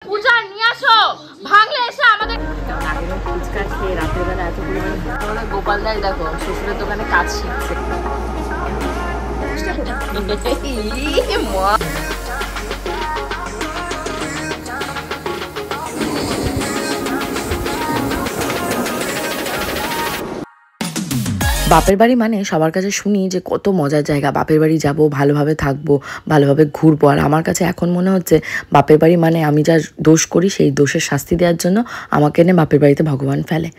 পূজা নিয়ে আসো, ভাঙলে এসে আমাদের ফুচকা খেয়ে রাতের বেলা এত পরিমাণে গোপাল দাই দেখো শ্বশুরের দোকানে কাজ শিখছে। বাপের বাড়ি মানে সবার কাছে শুনি যে কত মজার জায়গা, বাপের বাড়ি যাব, ভালোভাবে থাকবো, ভালোভাবে ঘুরবো। আর আমার কাছে এখন মনে হচ্ছে বাপের বাড়ি মানে আমি যা দোষ করি সেই দোষের শাস্তি দেওয়ার জন্য আমাকে এনে বাপের বাড়িতে ভগবান ফেলে।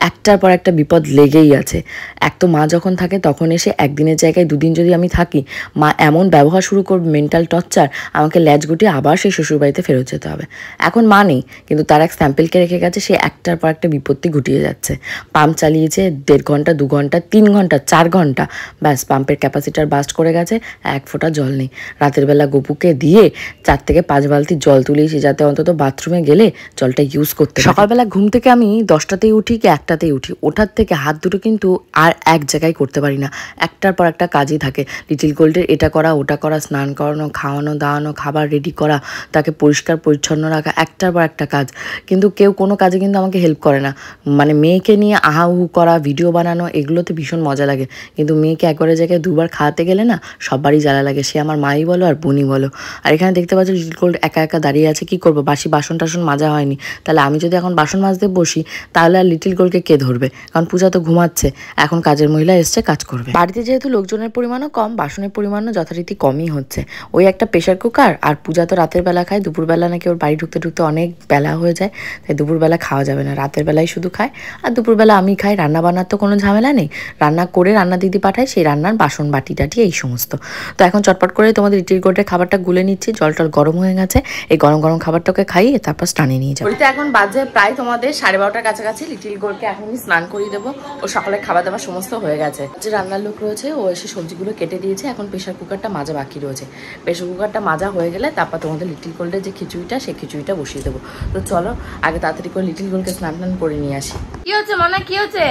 একটার পর একটা বিপদ লেগেই আছে। এক তো মা যখন থাকে তখন এসে একদিনের জায়গায় দুদিন যদি আমি থাকি, মা এমন ব্যবহার শুরু করবে, মেন্টাল টর্চার, আমাকে ল্যাজ গুটিয়ে আবার সেই শ্বশুরবাড়িতে ফেরত যেতে হবে। এখন মা নেই, কিন্তু তার এক স্যাম্পেলকে রেখে গেছে, সে একটার পর একটা বিপত্তি ঘটিয়ে যাচ্ছে। পাম্প চালিয়েছে 1.5 ঘন্টা, 2 ঘন্টা, 3 ঘন্টা, 4 ঘন্টা, ব্যাস পাম্পের ক্যাপাসিটার বাস্ট করে গেছে, 1 ফোঁটা জল নেই। রাতের বেলা গপুকে দিয়ে 4 থেকে 5 বালতি জল তুলিয়েছি যাতে অন্তত বাথরুমে গেলে জলটা ইউজ করতে। সকালবেলা ঘুম থেকে আমি 10টাতেই উঠি কি 1টাতেই উঠি, ওঠার থেকে হাত দুটো কিন্তু আর এক জায়গায় করতে পারি না, একটার পর একটা কাজই থাকে। লিটিল গোল্ডের এটা করা ওটা করা, স্নান করানো, খাওয়ানো দাওয়ানো, খাবার রেডি করা, তাকে পরিষ্কার পরিচ্ছন্ন রাখা, একটার পর একটা কাজ। কিন্তু কেউ কোনো কাজে কিন্তু আমাকে হেল্প করে না। মানে মেয়েকে নিয়ে আহাহু করা, ভিডিও বানানো, এগুলোতে ভীষণ মজা লাগে। কিন্তু মেয়েকে একবারের জায়গায় 2 বার খাওয়াতে গেলে না সবারই জ্বালা লাগে, সে আমার মাই বলো আর বোনই বলো। আর এখানে দেখতে পাচ্ছ লিটিল গোল্ড একা একা দাঁড়িয়ে আছে। কি করবো, বাসি বাসন টাসন মাজা হয়নি, তাহলে আমি যদি এখন বাসন মাজতে বসি তাহলে আর লিটিল গোল্ডকে কে ধরবে? কারণ পূজা তো ঘুমাচ্ছে, এখন কাজের মহিলা এসছে, কাজ করবে। বাড়িতে যেহেতু লোকজনের পরিমাণও কম, বাসনের পরিমাণও যথারীতি কমই হচ্ছে। ওই একটা প্রেশার কুকার, আর পূজা তো রাতের বেলা খায়, দুপুরবেলা নাকি ওর বাড়ি ঢুকতে ঢুকতে অনেক বেলা হয়ে যায়, তাই দুপুরবেলা খাওয়া যাবে না, রাতের বেলায় শুধু খায়। আর দুপুরবেলা আমি খাই, রান্না বান্নার তো কোনো ঝামেলা নেই, রান্না করে রান্না দিদি পাঠায়, সেই রান্নার বাসন বাটি টাটি এই সমস্ত। তো এখন চটপট করে তোমাদের লিটিল গোল্ডের খাবারটা গুলে নিচ্ছি, জলটা গরম হয়ে গেছে, এই গরম গরম খাবারটাকে খাইয়ে তারপর স্নানে নিয়ে যাবো। এখন বাজে প্রায় তোমাদের 12:30টার কাছাকাছি। লিটিল গোল্ডকে এখন আমি স্নান করিয়ে দেবো, ও সকালে খাবার দাবার সমস্ত হয়ে গেছে। যে রান্নার লোক রয়েছে ও এসে সবজিগুলো কেটে দিয়েছে, এখন প্রেশার কুকারটা মাজা বাকি রয়েছে। প্রেশার কুকারটা মাজা হয়ে গেলে তারপর তোমাদের লিটিল গোল্ডের যে খিচুড়িটা, সেই খিচুড়িটা বসিয়ে দেবো। তো চলো আগে তাড়াতাড়ি করে লিটিল গোল্ডকে স্নান টান করে নিয়ে আসি। কি হচ্ছে মনে, কি হচ্ছে?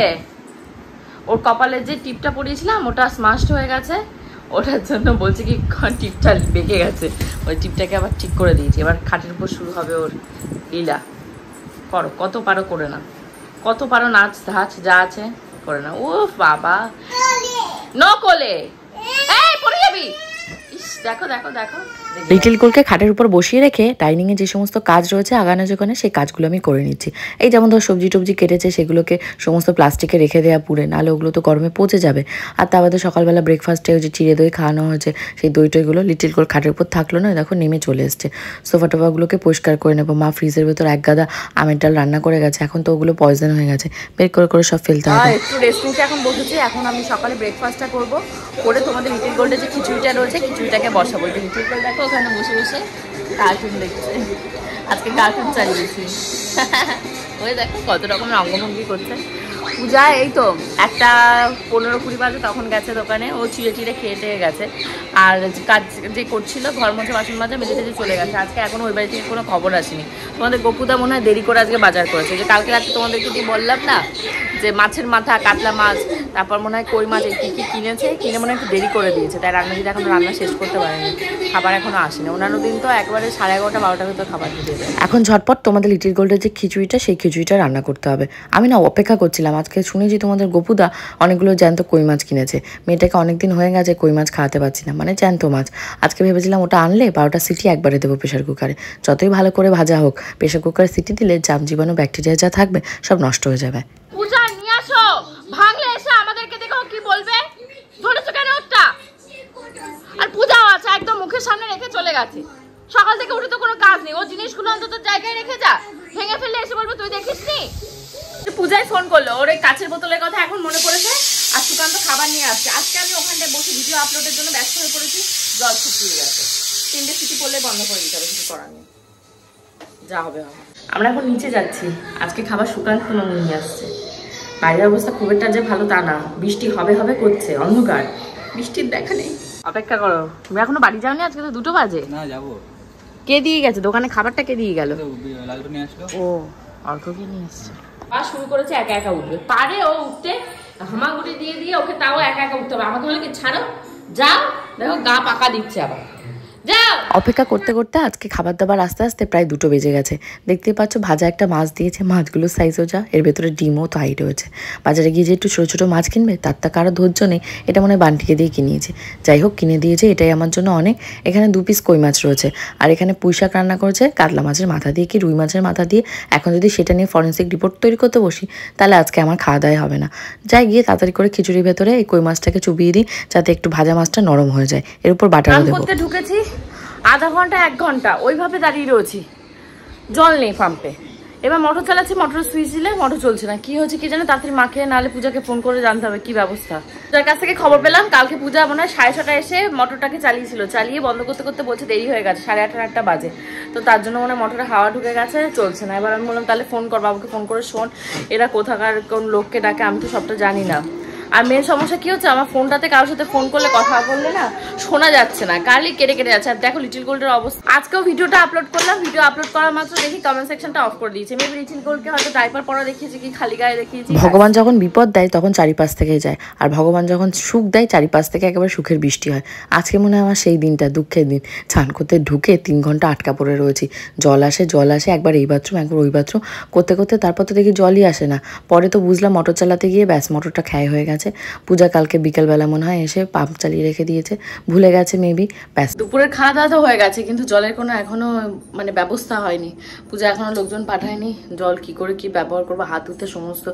ওর কপালে যে টিপটা পরিয়েছিলাম ওটা স্মাশড হয়ে গেছে, ওটার জন্য বলছে কি টিপটা বেঁকে গেছে, ওই টিপটাকে আবার ঠিক করে দিয়েছি। এবার খাটের উপর শুরু হবে ওর লীলা। করো, কত পারো করে না, কত পারো নাচ ধাচ যা আছে করে না। ও বাবা, নো কোলে, এই পড়ে যাবি। ইস, দেখো দেখো দেখো। লিটিল গোল্ডকে খাটের উপর বসিয়ে রেখে ডাইনিংয়ে যে সমস্ত কাজ রয়েছে আগানো যেখানে, সেই কাজগুলো আমি করে নিচ্ছি। এই যেমন ধর সবজি টবজি কেটেছে, সেগুলোকে সমস্ত প্লাস্টিকে রেখে দেওয়া পুড়ে, নাহলে ওগুলো তো গরমে পচে যাবে। আর তা বাদে সকালবেলা ব্রেকফাস্টে ওই যে চিড়ে দই খাওয়ানো হয়েছে, সেই দই টইগুলো লিটিল গোল্ড খাটের উপর থাকলো না, দেখো নেমে চলে এসছে। সোফা টোফাগুলোকে পরিষ্কার করে নেবো। মা ফ্রিজের ভেতর 1 গাদা আমের ডাল রান্না করে গেছে, এখন তো ওগুলো পয়জন হয়ে গেছে, বের করে করে সব ফেলতে হবে। একটু রেস্ট নিতে এখন বসেছি। এখন আমি সকালে ব্রেকফাস্টটা করবো, করে তোমাদের লিটিল গোল্ডের যে খিচুড়িটা রয়েছে খিচুড়িটাকে বসাবো। লিটিল গোল্ড দেখো ওখানে বসে বসে কার্টুন দেখছে, আজকে কার্টুন চালিয়েছি। ওই দেখো কত রকমের অঙ্গভঙ্গি করছে। পূজা এই তো 1টা 15-20 বাজে তখন গেছে দোকানে, ও চিড়ে চিড়ে খেয়ে টেয়ে গেছে। আর কাজ যে করছিল ঘর মোছা বাসন মাজা মেজে টেজে চলে গেছে। আজকে এখনো ওই বাড়ি থেকে কোনো খবর আসেনি। তোমাদের গপুদা মনে হয় দেরি করে আজকে বাজার করেছে। যে কালকে রাতে তোমাদেরকে দিয়ে বললাম না যে মাছের মাথা, কাতলা মাছ, তারপর মনে হয় কই মাছ, এই কী কী কিনেছে, কিনে মনে হয় একটু দেরি করে দিয়েছে, তাই রান্না দিদি এখন রান্না শেষ করতে পারেনি, খাবার এখনো আসেনি। অন্যান্য দিন তো একবারে 11:30 12টার ভিতর খাবার দিয়ে দেয়। এখন ঝটপট তোমাদের লিটিল গোল্ডের যে খিচুড়িটা, সেই খিচুড়িটা রান্না করতে হবে। আমি না অপেক্ষা করছিলাম, আজকে শুনেছি তোমাদের গপুদা অনেকগুলো জ্যান্ত কই মাছ কিনেছে। মেয়েটাকে অনেকদিন হয়ে গেছে কই মাছ খাওয়াতে পারছি না, মানে জ্যান্ত মাছ। আজকে ভেবেছিলাম ওটা আনলে 12টা সিটি একবারে দেবো প্রেশার কুকারে, যতই ভালো করে ভাজা হোক, প্রেশার কুকারে সিটি দিলে জাম জীবাণু ব্যাকটেরিয়া যা থাকবে সব নষ্ট হয়ে যাবে। পূজা নিয়ে আসো, ভাঙলে এসে আমাদেরকে দেখো কি বলবে, ধরেছো কেন ওটা? আর পূজাও আছে একদম মুখের সামনে রেখে চলে গেছে। সকাল থেকে উঠে তো কোনো কাজ নেই, ও জিনিসগুলো অন্তত জায়গায় রেখে যা, ভেঙে ফেললে এসে বলবে তুই দেখিসনি। পূজায় ফোন করলো, ওর এই কাচের বোতলের কথা এখন মনে পড়েছে, আর সুকান্ত খাবার নিয়ে আসছে। আজকে আমি ওখানটায় বসে ভিডিও আপলোডের জন্য ব্যস্ত হয়ে পড়েছি, জল শুকিয়ে গেছে। 3টে সিটি পড়লে বন্ধ করে দিতে হবে, কিছু করার নেই, যা হবে হবে। আমরা এখন নিচে যাচ্ছি, আজকে খাবার সুকান্ত নিয়ে আসছে। বাইরের অবস্থা খুব একটা যে ভালো তা না, বৃষ্টি হবে হবে করছে, অন্ধকার, বৃষ্টির দেখা নেই। অপেক্ষা করো, তুমি এখনো বাড়ি যাওনি? আজকে তো 2টো বাজে। না যাবো। কে দিয়ে গেছে দোকানে খাবারটা? কে দিয়ে গেল? লালটু নিয়ে আসলো। ও, অর্ঘকে নিয়ে আসছে। আর শুরু করেছে একা একা উঠবে, পারে ও উঠতে, হামাগুড়ি দিয়ে দিয়ে ওকে তাও একা একা উঠতে হবে। আমাকে বলে কি ছাড়ো যাও, দেখো গা পাকা দিচ্ছে আবার। অপেক্ষা করতে করতে আজকে খাবার দাবার আস্তে আস্তে প্রায় 2টো বেজে গেছে। দেখতেই পাচ্ছ ভাজা একটা মাছ দিয়েছে, মাছগুলোর সাইজও যা, এর ভেতরে ডিমও তো হাইট হয়েছে। বাজারে গিয়ে যে একটু ছোটো ছোটো মাছ কিনবে তার তা কারো ধৈর্য নেই, এটা মনে হয় বান্টিকে দিয়ে কিনিয়েছে। যাই হোক কিনে দিয়েছে, এটাই আমার জন্য অনেক। এখানে 2 পিস কই মাছ রয়েছে, আর এখানে পুঁইশাক রান্না করেছে কাতলা মাছের মাথা দিয়ে কি রুই মাছের মাথা দিয়ে। এখন যদি সেটা নিয়ে ফরেন্সিক রিপোর্ট তৈরি করতে বসি তাহলে আজকে আমার খাওয়া দাওয়া হবে না। যাই গিয়ে তাড়াতাড়ি করে খিচুড়ির ভেতরে এই কই মাছটাকে চুবিয়ে দিই যাতে একটু ভাজা মাছটা নরম হয়ে যায়, এর উপর বাটারও দেবো। ঢুকেছি আধা ঘন্টা 1 ঘন্টা ওইভাবে দাঁড়িয়ে রয়েছি, জল নেই পাম্পে। এবার মোটর চালাচ্ছি, মোটর সুইচ দিলে মোটর চলছে না, কি হচ্ছে কি জানে। তাড়াতাড়ি মাকে নাহলে পূজাকে ফোন করে জানতে হবে কি ব্যবস্থা। তার কাছ থেকে খবর পেলাম কালকে পূজা মনে হয় 6:30 এসে মোটরটাকে চালিয়েছিল, চালিয়ে বন্ধ করতে করতে বলছে দেরি হয়ে গেছে, 8:30 বাজে। তো তার জন্য মনে হয় মোটরে হাওয়া ঢুকে গেছে, চলছে না। এবার আমি বললাম তাহলে ফোন কর, বাবুকে ফোন করে শোন এরা কোথাকার কোন লোককে ডাকে, আমি তো সবটা জানি না। আর মেন সমস্যা কি হচ্ছে, আমার ফোনটাতে কারোর সাথে ফোন করলে কথা বললে না শোনা যাচ্ছে না, কালই কেটে কেটে যাচ্ছে। আর দেখো লিটিল গোল্ডের অবস্থা, আজকেও ভিডিওটা আপলোড করলাম, ভিডিও আপলোড করার মাত্র দেখি কমেন্ট সেকশনটা অফ করে দিয়েছে। মেবি লিটিল গোল্ডকে হয়তো ডাইপার পরা দেখিয়েছি কি খালি গায়ে দেখিয়েছি। ভগবান যখন বিপদ দেয় তখন চারিপাশ থেকেই যায়, আর ভগবান যখন সুখ দেয় চারিপাশ থেকে একেবারে সুখের বৃষ্টি হয়। আজকে মনে হয় আমার সেই দিনটা, দুঃখের দিন। স্নান করতে ঢুকে 3 ঘন্টা আটকা পড়ে রয়েছি, জল আসে একবার এই বাথরুম একবার ওই বাথরুম করতে করতে তারপর তো দেখি জলই আসে না। পরে তো বুঝলাম মোটর চালাতে গিয়ে ব্যাস মোটরটা ক্ষয় হয়ে গেছে। পূজা কালকে বিকেলবেলা মনে হয় এসে পাম্প চালিয়ে রেখে দিয়েছে, ভুলে গেছে মেবি, ব্যাস। দুপুরের খাওয়া দাওয়া তো হয়ে গেছে, কিন্তু জলের কোনো এখনো মানে ব্যবস্থা হয়নি। পূজা এখনো লোকজন পাঠায়নি, জল কি করে কি ব্যবহার করবো, হাত ধুতে সমস্ত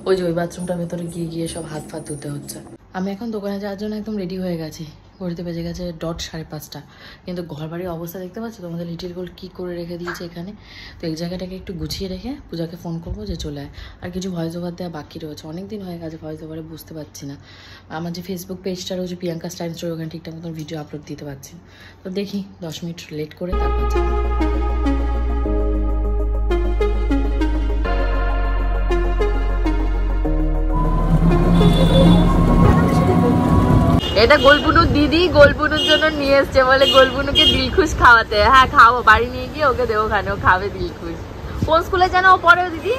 ওই যে ওই বাথরুমটার ভেতরে গিয়ে গিয়ে সব হাত ফাত ধুতে হচ্ছে। আমি এখন দোকানে যাওয়ার জন্য একদম রেডি হয়ে গেছি, ঘড়িতে বেজে গেছে 5:30, কিন্তু ঘর বাড়ির অবস্থা দেখতে পাচ্ছ তোমাদের লিটিল গোল্ড কী করে রেখে দিয়েছে এখানে। তো এই জায়গাটাকে একটু গুছিয়ে রেখে পূজাকে ফোন করবো যে চলে আয়। আর কিছু ভয়েস ওভার দেওয়া বাকি রয়েছে, অনেক দিন হয়ে গেছে ভয়েস ওভারে বুঝতে পারছি না। আমার যে ফেসবুক পেজটা রয়েছে প্রিয়াঙ্কা স্টাইল স্টোরি, ওখানে ঠিকঠাক মতন ভিডিও আপলোড দিতে পারছি না। তো দেখি 10 মিনিট লেট করে তারপর যাবো। এটা গোলবুনুর দিদি গোলবুনুর জন্য নিয়ে এসছে, বলে গোলবুনুকে দিলখুশ খাওয়াতে। হ্যাঁ খাবো, বাড়ি নিয়ে গিয়ে ওকে দেবো, ওখানে ও খাবে দিলখুশ। কোন স্কুলে যেন ও পড়ে দিদি?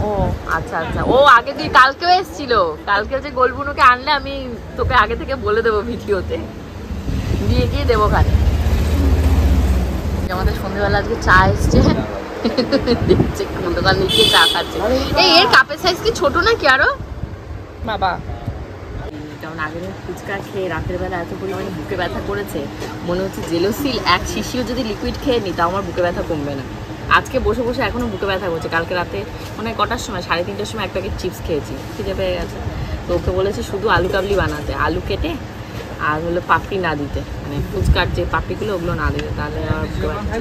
ও আচ্ছা আচ্ছা, ও আগে তুই কালকেও এসেছিল, কালকে যে গোলবুনুকে আনলে আমি তোকে আগে থেকে বলে দেবো ভিডিওতে, দিয়ে গিয়ে দেবো ওখানে। আমাদের সন্ধ্যেবেলা আজকে চা এসছে, দেখছে কোন দোকান নিচে চা খাচ্ছে। এই এর কাপের সাইজ কি ছোট নাকি আরো বাবা? কারণ আগের ফুচকা খেয়ে রাতের বেলা এত পরিমাণে বুকে ব্যথা করেছে, মনে হচ্ছে জেলোসিল 1 শিশিও যদি লিকুইড খেয়ে নিই তাও আমার বুকে ব্যথা কমবে না। আজকে বসে বসে এখনো বুকে ব্যথা করছে। কালকে রাতে মানে কটার সময় 3:30টার সময় 1 প্যাকেট চিপস খেয়েছি, খিদে পেয়ে গেছে। তো ওকে বলেছি শুধু আলু কাবলি বানাতে, আলু কেটে আর হলো পাপড়ি না দিতে, মানে ফুচকার যে পাপড়িগুলো ওগুলো না দিতে, তাহলে আর বুকে ব্যথা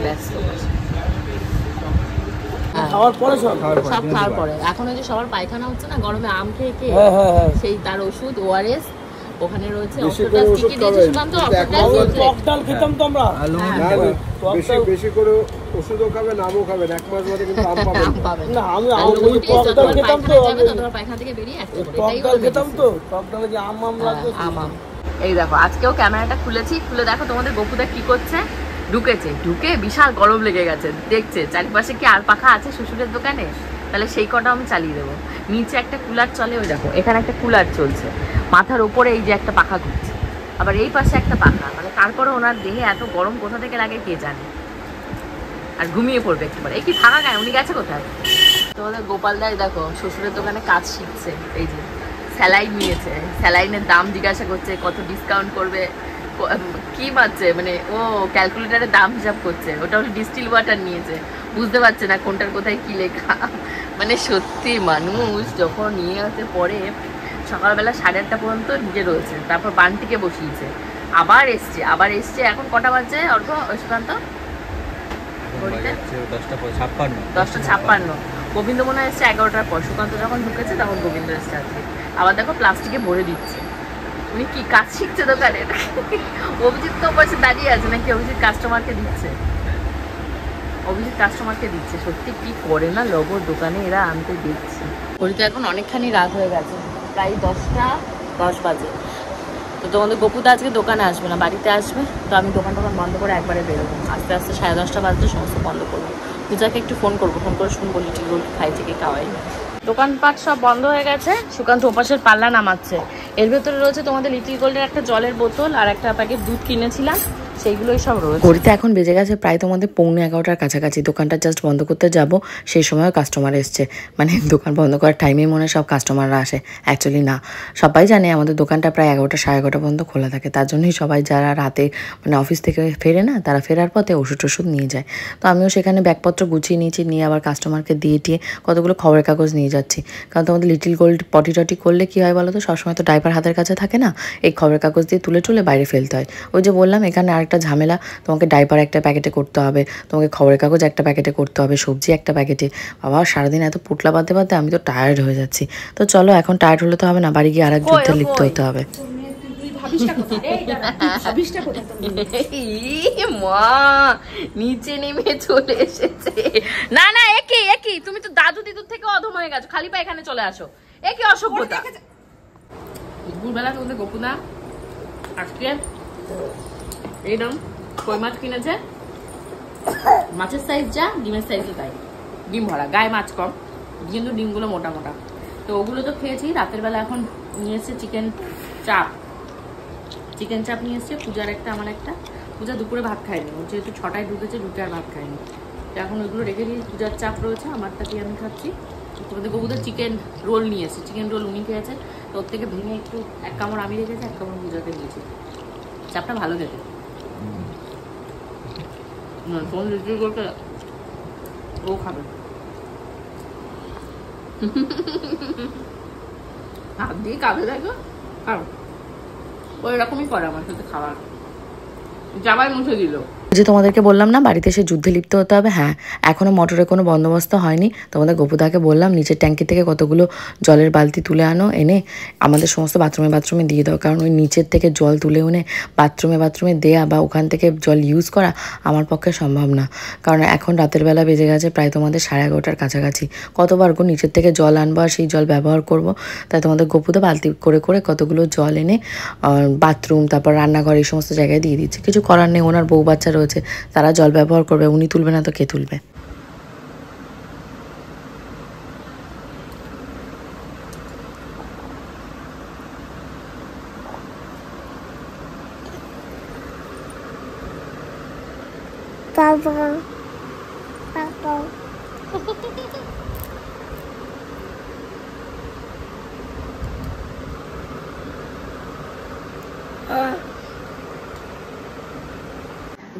ব্যস্ত। সব খাওয়ার পরে এখন ওই যে সবার পায়খানা হচ্ছে না গরমে, আম খেয়ে খেয়ে সেই তার ওষুধ ORS ওখানে রয়েছে। খেতাম তো আমরা, বেশি করে ওষুধও খাবেন আমও খাবেন, 1 মাস বাদে কিন্তু আম পাবেন না। আমি খেতাম তো, পায়খানা থেকে বেরিয়ে খেতাম তো টকডালে যে আম লাগতো আম। এই দেখো আজকেও ক্যামেরাটা খুলেছি, খুলে দেখো তোমাদের গপুদা কি করছে। ঢুকেছে, ঢুকে বিশাল গরম লেগে গেছে, দেখছে চারিপাশে কি আর পাখা আছে শ্বশুরের দোকানে, তাহলে সেই কটা আমি চালিয়ে দেবো। নিচে একটা কুলার চলে, ওই দেখো এখানে একটা কুলার চলছে, মাথার উপরে এই যে একটা পাখা ঘুরছে, আবার এই পাশে একটা পাখা, মানে তারপরে ওনার দেহে এত গরম কোথা থেকে লাগে কে জানে। আর ঘুমিয়ে পড়বে একটুবার। এই কি ফাঁকা গায়ে, উনি গেছে কোথায়? তোমাদের গোপাল দাই দেখো শ্বশুরের দোকানে কাজ শিখছে, এই যে স্যালাইন নিয়েছে, স্যালাইনের দাম জিজ্ঞাসা করছে কত ডিসকাউন্ট করবে, কি মারছে মানে ও ক্যালকুলেটারের দাম হিসাব করছে। ওটা হলো ডিস্টিল ওয়াটার নিয়েছে, বুঝতে পারছে না কোনটার কোথায় কি লেখা। মানে সত্যি মানুষ যখন নিয়ে আসে পরে সকালবেলা 8:30 পর্যন্ত নিজে রয়েছে, তারপর বান্টিকে বসিয়েছে, আবার এসছে। এখন কটা বাজছে অর্ঘ সুকান্ত? 10:56। গোবিন্দ মনে হয় এসছে 11টার পর, সুকান্ত যখন ঢুকেছে তখন গোবিন্দ এসছে আজকে। আবার দেখো প্লাস্টিকে ভরে দিচ্ছে। উনি কি কাজ শিখছে দোকানে? অভিজিৎ তো পাশে দাঁড়িয়ে আছে নাকি? অভিজিৎ কাস্টমারকে দিচ্ছে। সত্যি কি করে না লগোর দোকানে এরা, আমি তো দেখছি। ঘড়িতে এখন অনেকখানি রাত হয়ে গেছে, প্রায় 10:10 বাজে। তো তোমাদের গপুদা আজকে দোকানে আসবে না, বাড়িতে আসবে। তো আমি দোকান বন্ধ করে একবারে বেরোবো, আস্তে আস্তে 10:30 বাজতে সমস্ত বন্ধ করবো। পূজাকে একটু ফোন করে শুনবো লিটিল গোল্ড খাইছে কি খাওয়াই। দোকানপাট সব বন্ধ হয়ে গেছে। সুকান্ত ওপাশের পাল্লা নামাচ্ছে। এর ভেতরে রয়েছে তোমাদের লিটিল গোল্ডের একটা জলের বোতল আর একটা প্যাকেট দুধ কিনেছিলাম, সেইগুলোই সব রয়েছে। ঘড়িতে এখন বেজে গেছে প্রায় তোমাদের 11:45 কাছাকাছি। দোকানটা জাস্ট বন্ধ করতে যাব, সেই সময় কাস্টমার এসছে। মানে দোকান বন্ধ করার টাইমেই মনে সব কাস্টমাররা আসে, অ্যাকচুয়ালি না। সবাই জানে আমাদের দোকানটা প্রায় 11টা সাড়ে 11টা পর্যন্ত খোলা থাকে। তার জন্যই সবাই যারা রাতে মানে অফিস থেকে ফেরে না, তারা ফেরার পথে ওষুধ টষুধ নিয়ে যায়। তো আমিও সেখানে ব্যাগপত্র গুছিয়ে নিয়েছি, নিয়ে আবার কাস্টমারকে দিয়ে টিয়ে কতগুলো খবরের কাগজ নিয়ে যাচ্ছি। কারণ তোমাদের লিটিল গোল্ড পটি টটি করলে কী হয় বলো তো, সবসময় তো ডাইপার হাতের কাছে থাকে না, এই খবরের কাগজ দিয়ে তুলে তুলে বাইরে ফেলতে হয়। ওই যে বললাম এখানে আরেকটা ঝামেলা, তোমাকে ডাইপার একটা প্যাকেটে করতে হবে, তোমাকে খবরের কাগজ একটা প্যাকেটে করতে হবে, সবজি একটা প্যাকেটে। বাবা সারাদিন এত পুটলা বাঁধতে বাঁধতে আমি তো টায়ার্ড হয়ে যাচ্ছি। তো চলো এখন টায়ার্ড হলে তো হবে না, বাড়ি গিয়ে আর এক যুদ্ধে লিপ্ত হতে হবে। মা নিচে নেমে চলে এসেছে। না না একই একই, তুমি তো দাদু দিদুর থেকে অধম হয়ে গেছো, খালি পা এখানে চলে আসো। একই অসভ্যতা। দুপুরবেলা তোমাদের গোপুনা আজকে এইরকম কই মাছ কিনেছে, মাছের সাইজ যা ডিমের সাইজও তাই, ডিম ভরা, গায়ে মাছ কম কিন্তু ডিমগুলো মোটা মোটা। তো ওগুলো তো খেয়েছি। রাতের বেলা এখন নিয়ে এসছে চিকেন চাপ, চিকেন চাপ নিয়ে এসছে পূজার একটা, আমার একটা। পূজা দুপুরে ভাত খায়নি, ও যেহেতু 6টায় ঢুকেছে, ঢুকে আর ভাত খায়নি। তো এখন ওইগুলো রেখে দিয়ে পূজার চাপ রয়েছে, আমারটা দিয়ে আমি খাচ্ছি। তোমাদের গবুদের চিকেন রোল নিয়েছে, চিকেন রোল উনি খেয়েছে। তো ওর থেকে ভেঙে একটু এক কামড় আমি রেখেছি, এক কামড় পূজাকে দিয়েছি। চাপটা ভালো খেতে। ফোন রিসিভ করতে ও খাবে, হাত দিয়ে কাঁদে দেখো। আর ওই রকমই করে আমার সাথে খাবার, জামাই মুছে দিল। যে তোমাদেরকে বললাম না বাড়িতে এসে যুদ্ধে লিপ্ত হতে হবে, হ্যাঁ এখনও মোটরের কোনো বন্দোবস্ত হয়নি। তোমাদের গোপুদাকে বললাম নিচের ট্যাঙ্কি থেকে কতগুলো জলের বালতি তুলে আনো, এনে আমাদের সমস্ত বাথরুমে দিয়ে দাও। কারণ ওই নিচের থেকে জল তুলে এনে বাথরুমে দেয়া বা ওখান থেকে জল ইউজ করা আমার পক্ষে সম্ভব না। কারণ এখন রাতের বেলা বেজে গেছে প্রায় তোমাদের 11:30 কাছাকাছি। কতবার গো নিচের থেকে জল আনবো আর সেই জল ব্যবহার করব। তাই তোমাদের গোপুদা বালতি করে করে কতগুলো জল এনে বাথরুম তারপর রান্নাঘর এই সমস্ত জায়গায় দিয়ে দিচ্ছে। কিছু করার নেই, ওনার বউ বাচ্চা রয়েছে, তারা জল ব্যবহার করবে, উনি তুলবে না তো কে তুলবে।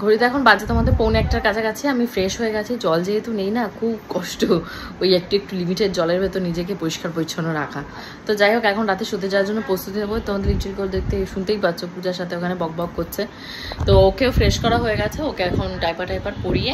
ঘড়িতে এখন বাজে তোমাদের 1:45 কাছাকাছি। আমি ফ্রেশ হয়ে গেছি, জল যেহেতু নেই না, খুব কষ্ট ওই একটু লিমিটেড জলের ভেতর নিজেকে পরিষ্কার পরিচ্ছন্ন রাখা। তো যাই হোক এখন রাতে শুতে যাওয়ার জন্য প্রস্তুতি নেবো। তোমাদের লিটিল গোল্ড দেখতে শুনতেই পাচ্ছ, পূজার সাথে ওখানে বক বক করছে। তো ওকেও ফ্রেশ করা হয়ে গেছে, ওকে এখন ডাইপার পরিয়ে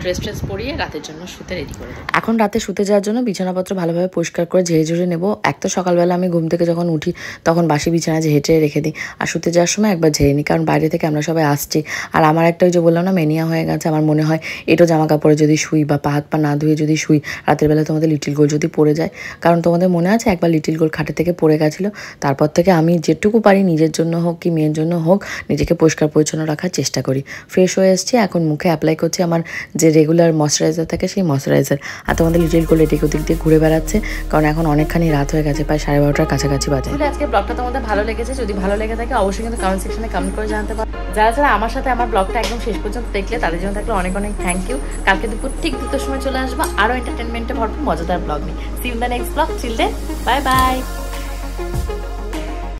ড্রেস পরিয়ে রাতের জন্য শুতে রেডি করে দেবো। এখন রাতে শুতে যাওয়ার জন্য বিছানাপত্র ভালোভাবে পরিষ্কার করে ঝেড়ে নেবো। এক তো সকালবেলা আমি ঘুম থেকে যখন উঠি তখন বাসি বিছানা ঝেঁটে রেখে দিই, আর শুতে যাওয়ার সময় একবার ঝেড়ে নিই। কারণ বাইরে থেকে আমরা সবাই আসছি, আর আমার একটা ওই যে বললাম না মেনিয়া হয়ে গেছে। আমার মনে হয় এটো জামা কাপড়ে যদি শুই বা হাত পা না ধুয়ে যদি শুই রাতের বেলা তোমাদের লিটিল গোল্ড যদি পড়ে যায়। কারণ তোমাদের মনে আছে একবার লিটিল গোল্ড খাটে থেকে পড়ে গেছিলো, তারপর থেকে আমি যেটুকু পারি নিজের জন্য হোক কি মেয়ের জন্য হোক নিজেকে পরিষ্কার পরিচ্ছন্ন রাখার চেষ্টা করি। ফ্রেশ হয়ে এসেছি, এখন মুখে অ্যাপ্লাই করছি আমার যে রেগুলার ময়শ্চারাইজার থাকে সেই ময়শ্চারাইজার। আর তোমাদের লিটিল গোল্ড এদিক ওদিক দিয়ে ঘুরে বেড়াচ্ছে, কারণ এখন অনেকখানি রাত হয়ে গেছে, প্রায় 12:30 কাছাকাছি বাজে। আজকে ব্লগটা তোমাদের ভালো লেগেছে, যদি ভালো লেগে থাকে অবশ্যই কিন্তু কমেন্ট সেকশনে কমেন্ট করে জানাতে পারো। যারা আমার সাথে আমার ব্লগটা একদম শেষ পর্যন্ত দেখলে তাদের জন্য থাকলে অনেক অনেক থ্যাংক ইউ। কালকে দুপুর ঠিক 2টার সময় চলে আসবো আরো এন্টারটেনমেন্টে ভরপুর মজাদার ব্লগ নিয়ে। See you in the next blog. Till then bye by.